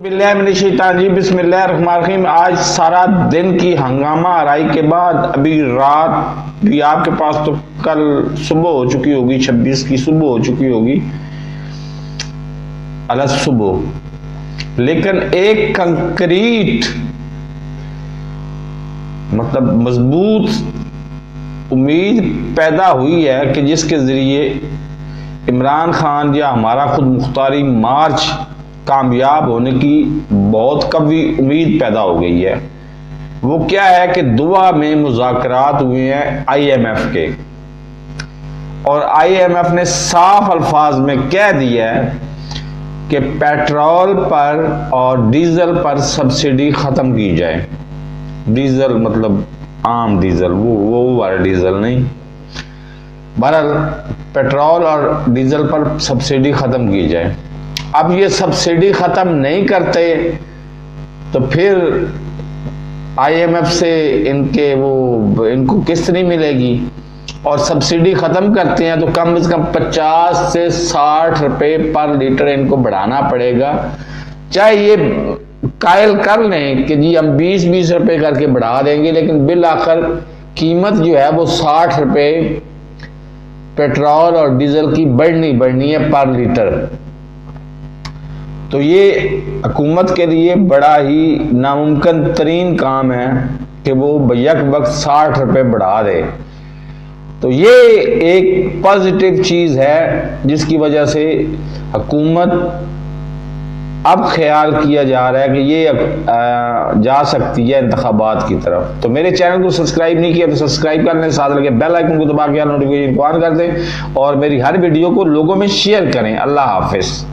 बिस्मिल्लाहिर्रहमानिर्रहीम। आज सारा दिन की हंगामा आराई के बाद अभी रात भी आपके पास तो कल सुबह हो चुकी होगी, 26 की सुबह हो चुकी होगी, अलग सुबह, लेकिन एक कंक्रीट मतलब मजबूत उम्मीद पैदा हुई है कि जिसके जरिए इमरान खान या हमारा खुद मुख्तारी मार्च कामयाब होने की बहुत कभी उम्मीद पैदा हो गई है। वो क्या है कि दुआ में मुज़ाकरात हुए हैं IMF के, और IMF ने साफ अल्फाज में कह दिया है कि पेट्रोल पर और डीजल पर सब्सिडी ख़त्म की जाए। डीजल मतलब आम डीजल, वो वाला डीजल नहीं, बहरहाल पेट्रोल और डीजल पर सब्सिडी ख़त्म की जाए। अब ये सब्सिडी ख़त्म नहीं करते तो फिर IMF से इनको किस्त नहीं मिलेगी, और सब्सिडी ख़त्म करते हैं तो कम से कम 50 से 60 रुपए पर लीटर इनको बढ़ाना पड़ेगा। चाहे ये कायल कर लें कि जी हम 20-20 रुपए करके बढ़ा देंगे, लेकिन बिल आखिर कीमत जो है वो 60 रुपए पेट्रोल और डीजल की बढ़नी है पर लीटर। तो ये हुकूमत के लिए बड़ा ही नामुमकिन तरीन काम है कि वो यक वक्त 60 रुपए बढ़ा दे। तो ये एक पॉजिटिव चीज़ है जिसकी वजह से हुकूमत अब ख्याल किया जा रहा है कि ये जा सकती है इंतखाबात की तरफ। तो मेरे चैनल को सब्सक्राइब नहीं किया तो सब्सक्राइब कर लें, साथ लगे बेल आइकन को दबा के नोटिफिकेशन को ऑन कर दें, और मेरी हर वीडियो को लोगों में शेयर करें। अल्लाह हाफिज़।